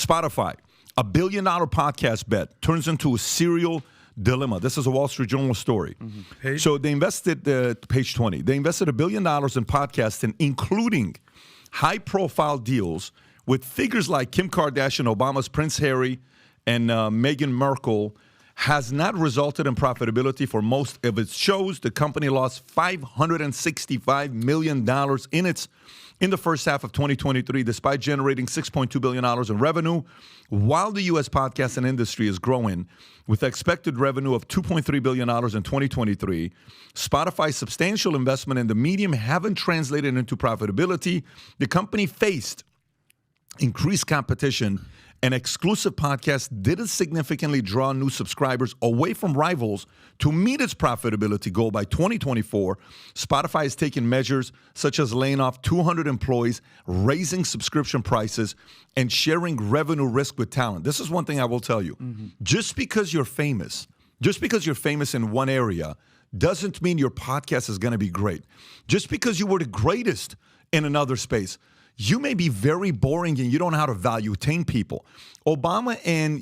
Spotify, $1 billion podcast bet turns into a serial dilemma. This is a Wall Street Journal story. So they invested, page 20, they invested $1 billion in podcasting, including high-profile deals with figures like Kim Kardashian, Obama's Prince Harry, and Meghan Markle, has not resulted in profitability for most of its shows. The company lost $565 million in the first half of 2023, despite generating $6.2 billion in revenue, while the U.S. podcasting industry is growing with expected revenue of $2.3 billion in 2023. Spotify's substantial investment in the medium haven't translated into profitability. The company faced increased competition, and exclusive podcasts didn't significantly draw new subscribers away from rivals. To meet its profitability goal by 2024, Spotify has taken measures such as laying off 200 employees, raising subscription prices, and sharing revenue risk with talent. This is one thing I will tell you. Just because you're famous in one area doesn't mean your podcast is going to be great. Just because you were the greatest in another space, you may be very boring and you don't know how to valuate people. Obama and,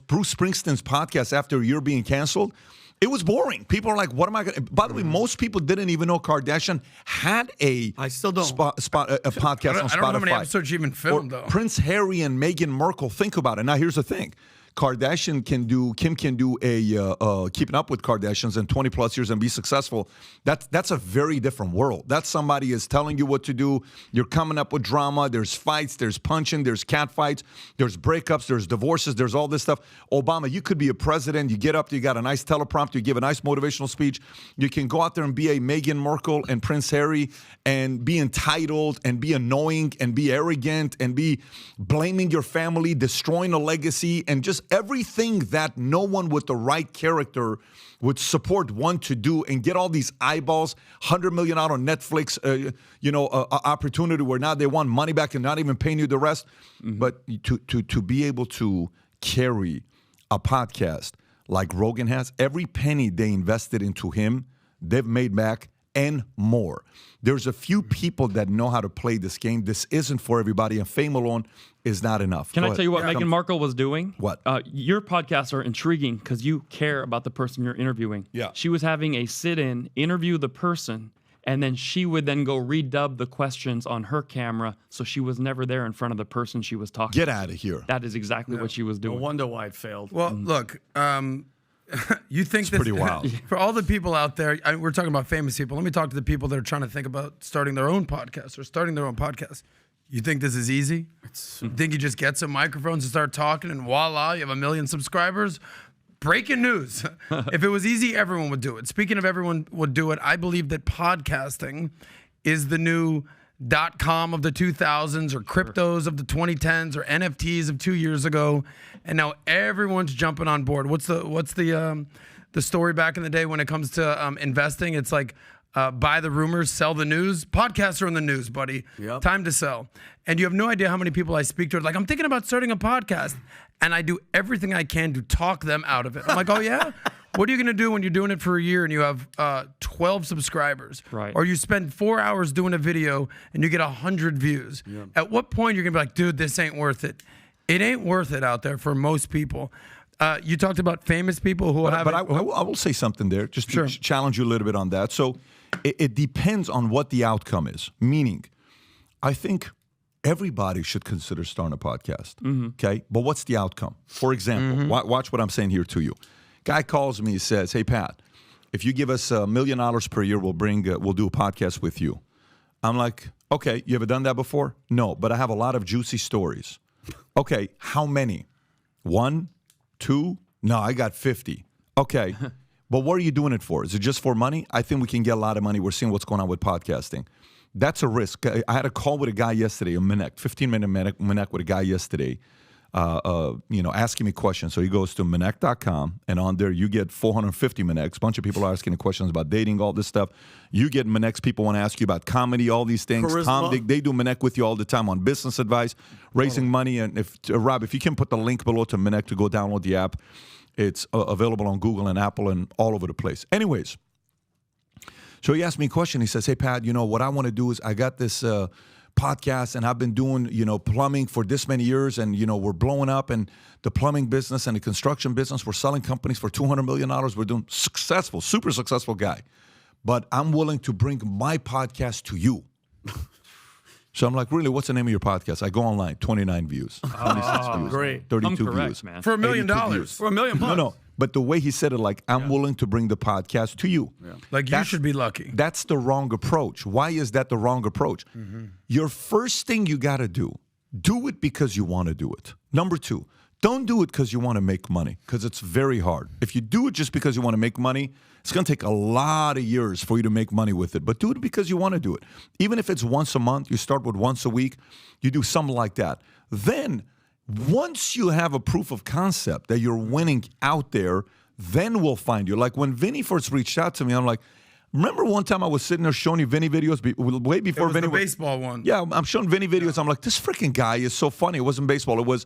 Bruce Springsteen's podcast after a year being canceled, it was boring. People are like, what am I going to... By the way, most people didn't even know Kardashian had a I still don't. a podcast on Spotify. I don't know how many episodes you even filmed, though. Prince Harry and Meghan Markle, think about it. Now, here's the thing. Kim can do a Keeping Up with Kardashians in 20 plus years and be successful. That's a very different world. That's somebody is telling you what to do. You're coming up with drama. There's fights. There's punching. There's cat fights. There's breakups. There's divorces. There's all this stuff. Obama, you could be a president. You get up. You got a nice teleprompter. You give a nice motivational speech. You can go out there and be a Meghan Markle and Prince Harry and be entitled and be annoying and be arrogant and be blaming your family, destroying a legacy, and just everything that no one with the right character would support one to do, and get all these eyeballs, $100 million on Netflix, opportunity where now they want money back and not even paying you the rest. But to be able to carry a podcast like Rogan has, every penny they invested into him, they've made back and more. There's a few people that know how to play this game. This isn't for everybody, and fame alone is not enough. Can I tell you what Meghan Markle was doing? What? Your podcasts are intriguing because you care about the person you're interviewing. Yeah. She was having a sit-in, interview the person, and then she would then go redub the questions on her camera, so she was never there in front of the person she was talking Get to. out of here. That is exactly what she was doing. No wonder why it failed. Well, look, you think It's pretty wild. For all the people out there, we're talking about famous people. Let me talk to the people that are trying to think about starting their own podcast or starting their own podcast. You think this is easy? You think you just get some microphones and start talking and voila, you have 1 million subscribers? Breaking news. If it was easy, everyone would do it. Speaking of everyone would do it, I believe that podcasting is the new .com of the 2000s or cryptos of the 2010s or NFTs of 2 years ago, and now everyone's jumping on board. What's the story back in the day when it comes to investing? It's like buy the rumors, sell the news. Podcasts are in the news, buddy. Yep. Time to sell. And you have no idea how many people I speak to are like, I'm thinking about starting a podcast, and I do everything I can to talk them out of it. I'm like, oh yeah? What are you going to do when you're doing it for a year and you have 12 subscribers? Right. Or you spend 4 hours doing a video and you get 100 views. Yep. At what point you're going to be like, dude, this ain't worth it? It ain't worth it out there for most people. You talked about famous people who have... But I will say something there, just to challenge you a little bit on that. So it depends on what the outcome is. Meaning, I think everybody should consider starting a podcast, okay? But what's the outcome? For example, watch what I'm saying here to you. Guy calls me, says, hey, Pat, if you give us $1 million per year, we'll do a podcast with you. I'm like, okay, you ever done that before? No, but I have a lot of juicy stories. Okay, how many? 1, 2? No, I got 50. Okay, but what are you doing it for? Is it just for money? I think we can get a lot of money. We're seeing what's going on with podcasting. That's a risk. I had a call with a guy yesterday, a 15-minute Minek with a guy yesterday, asking me questions. So he goes to Minek.com, and on there you get 450 Mineks. A bunch of people are asking questions about dating, all this stuff. You get Mineks. People want to ask you about comedy, all these things. Charisma. Tom, they do Minek with you all the time on business advice, raising money. And Rob, if you can put the link below to Minek to go download the app, it's available on Google and Apple and all over the place. Anyways, so he asked me a question. He says, hey, Pat, what I want to do is I got this podcasts and I've been doing, plumbing for this many years and, we're blowing up and the plumbing business and the construction business. We're selling companies for $200 million. We're doing successful, super successful guy. But I'm willing to bring my podcast to you. So I'm like, really, what's the name of your podcast? I go online, 29 views, 26 views, great. 32 correct, views. man. For $1 million. views. For $1 million plus. No. But the way he said it, like, I'm willing to bring the podcast to you. Yeah. Like, you should be lucky. That's the wrong approach. Why is that the wrong approach? Mm-hmm. Your first thing you got to do it because you want to do it. Number 2, don't do it because you want to make money, because it's very hard. If you do it just because you want to make money, it's going to take a lot of years for you to make money with it. But do it because you want to do it. Even if it's once a month, you start with once a week, you do something like that. Then, once you have a proof of concept that you're winning out there, then we'll find you. Like when Vinny first reached out to me, I'm like, remember one time I was sitting there showing you Vinny videos way before Vinny. The baseball one. Yeah, I'm showing Vinny videos. I'm like, this freaking guy is so funny. It wasn't baseball. It was,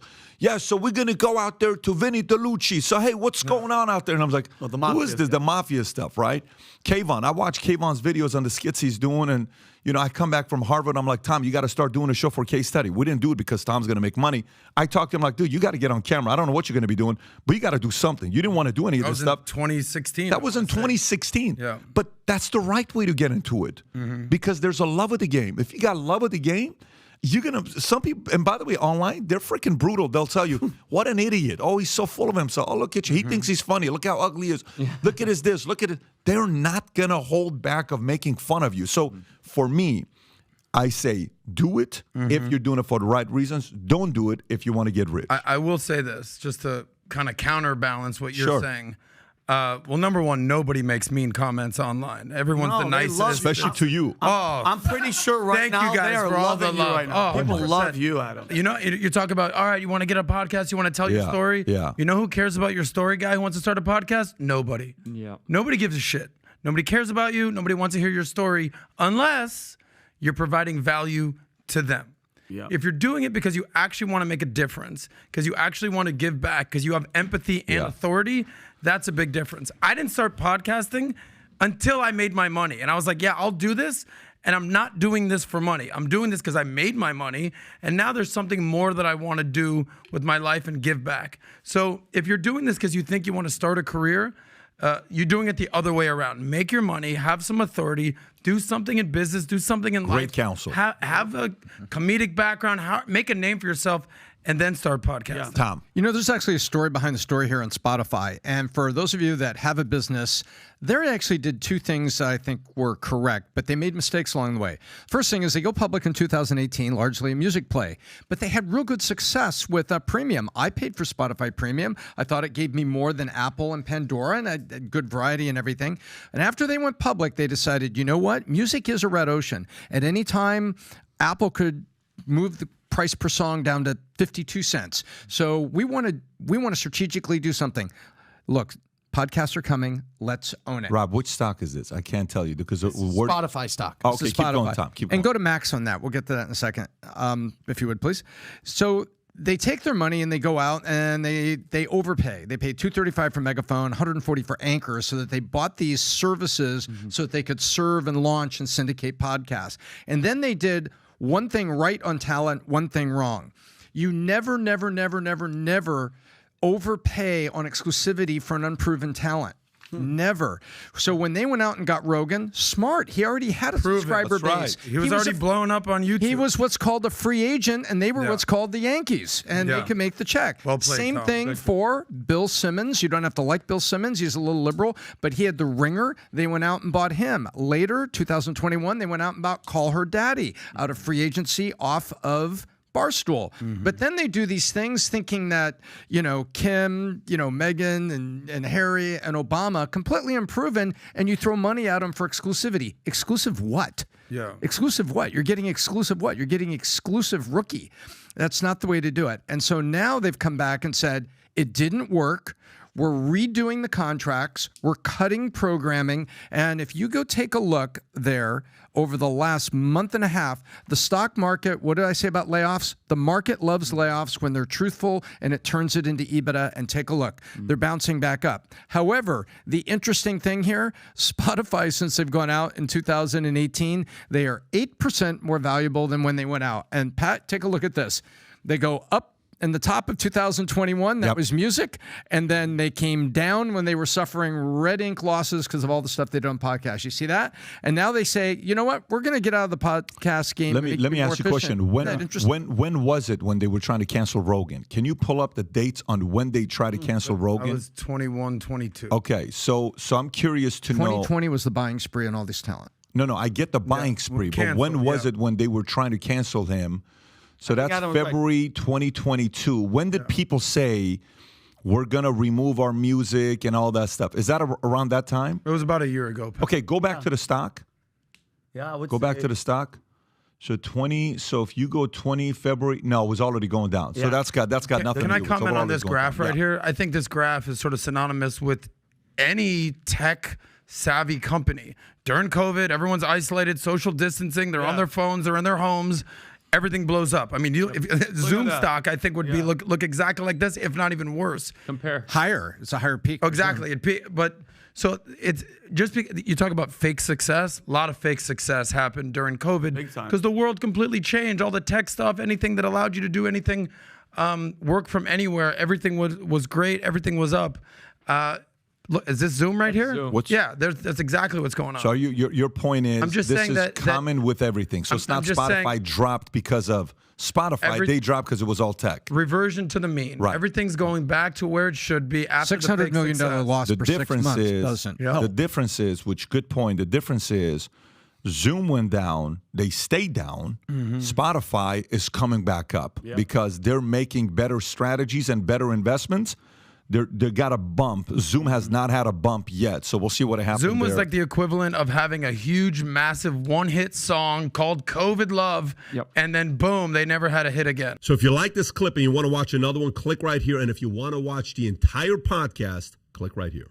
so we're going to go out there to Vinny DeLucci. So, hey, what's going on out there? And I was like, who is this? The mafia stuff, right? Kayvon. I watch Kayvon's videos on the skits he's doing. And, I come back from Harvard. I'm like, Tom, you got to start doing a show for Case Study. We didn't do it because Tom's going to make money. I talked to him like, dude, you got to get on camera. I don't know what you're going to be doing, but you got to do something. You didn't want to do any of this stuff. 2016. That was in 2016. Yeah. But that's the right way to get into it because there's a love of the game. If you got love of the game, you're going to, some people, and by the way, online, they're freaking brutal. They'll tell you, what an idiot. Oh, he's so full of himself. Oh, look at you. He thinks he's funny. Look how ugly he is. Look at his this. Look at it. They're not going to hold back of making fun of you. So for me, I say do it if you're doing it for the right reasons. Don't do it if you want to get rich. I will say this, just to kind of counterbalance what you're saying. Well, number one, nobody makes mean comments online. Everyone's the nicest. Especially to you. I'm pretty sure right now you guys they are for all the loving you love. right now. People 100%. love you, Adam. You talk about, all right, you want to get a podcast, you want to tell your story? Yeah. You know who cares about your story, guy who wants to start a podcast? Nobody. Yeah. Nobody gives a shit. Nobody cares about you. Nobody wants to hear your story unless you're providing value to them. Yeah. If you're doing it because you actually want to make a difference, because you actually want to give back, because you have empathy and authority, that's a big difference. I didn't start podcasting until I made my money. And I was like, yeah, I'll do this. And I'm not doing this for money. I'm doing this because I made my money. And now there's something more that I want to do with my life and give back. So if you're doing this because you think you want to start a career, you're doing it the other way around. Make your money, have some authority, do something in business, do something in life. Great counsel. Have a comedic background, make a name for yourself, and then start podcasting. Yeah. Tom. There's actually a story behind the story here on Spotify. And for those of you that have a business, they actually did two things I think were correct, but they made mistakes along the way. First thing is they go public in 2018, largely a music play, but they had real good success with premium. I paid for Spotify Premium. I thought it gave me more than Apple and Pandora and a good variety and everything. And after they went public, they decided, you know what? Music is a red ocean. At any time, Apple could move the price per song down to 52 cents. So we want to strategically do something. Look, podcasts are coming. Let's own it. Rob, which stock is this? I can't tell you because Spotify stock. Okay, keep going, Tom. Keep going. And go to Max on that. We'll get to that in a second, if you would, please. So they take their money and they go out and they overpay. They paid $235 for Megaphone, $140 for Anchor, so that they bought these services so that they could serve and launch and syndicate podcasts. And then they did one thing right on talent, one thing wrong. You never overpay on exclusivity for an unproven talent. Never. So when they went out and got Rogan, smart. He already had a subscriber base. Right. He was already blown up on YouTube. He was what's called a free agent, and they were what's called the Yankees, and they could make the check. Well played, Same Tom. thing for Bill Simmons. You don't have to like Bill Simmons. He's a little liberal, but he had the Ringer. They went out and bought him. Later, 2021, they went out and bought Call Her Daddy out of free agency off of Barstool. But then they do these things thinking that, Kim, Meghan and Harry and Obama, completely unproven, and you throw money at them for exclusivity. Exclusive what? Yeah. Exclusive what? You're getting exclusive what? You're getting exclusive rookie. That's not the way to do it. And so now they've come back and said, it didn't work. We're redoing the contracts. We're cutting programming. And if you go take a look there over the last month and a half, the stock market, what did I say about layoffs? The market loves layoffs when they're truthful and it turns it into EBITDA. And take a look. They're bouncing back up. However, the interesting thing here, Spotify, since they've gone out in 2018, they are 8% more valuable than when they went out. And Pat, take a look at this. They go up in the top of 2021, that was music. And then they came down when they were suffering red ink losses because of all the stuff they did on podcasts. You see that? And now they say, you know what? We're going to get out of the podcast game. Let me ask you a question. When was it when they were trying to cancel Rogan? Can you pull up the dates on when they tried to cancel Rogan? I was 21, 22. Okay, so I'm curious to know. 2020 was the buying spree on all this talent. No, I get the buying spree, but when was it when they were trying to cancel him? So that's February 2022. When did people say we're going to remove our music and all that stuff? Is that around that time? It was about a year ago. Okay, go back to the stock. Yeah, I would go back to the stock. So 20. So if you go 20 February, no, it was already going down. So that's got nothing to do. Can I comment on this graph right here? I think this graph is sort of synonymous with any tech savvy company. During COVID, everyone's isolated, social distancing. They're on their phones. They're in their homes. Everything blows up. I mean, Zoom stock, I think, would be look exactly like this, if not even worse. Compare. Higher. It's a higher peak. Exactly. But so it's just you talk about fake success. A lot of fake success happened during COVID because the world completely changed. All the tech stuff, anything that allowed you to do anything, work from anywhere. Everything was great. Everything was up. Look, is this Zoom right here? Zoom. That's exactly what's going on. So your point is I'm just this saying is that common with everything. So it's not Spotify dropped because of Spotify. They dropped because it was all tech. Reversion to the mean. Right. Everything's going back to where it should be after $600 million loss per 6 months doesn't help. The difference is, which good point, the difference is Zoom went down, they stayed down. Spotify is coming back up because they're making better strategies and better investments. They got a bump. Zoom has not had a bump yet, so we'll see what happens. Zoom was like the equivalent of having a huge, massive one-hit song called COVID Love, and then boom, they never had a hit again. So if you like this clip and you want to watch another one, click right here. And if you want to watch the entire podcast, click right here.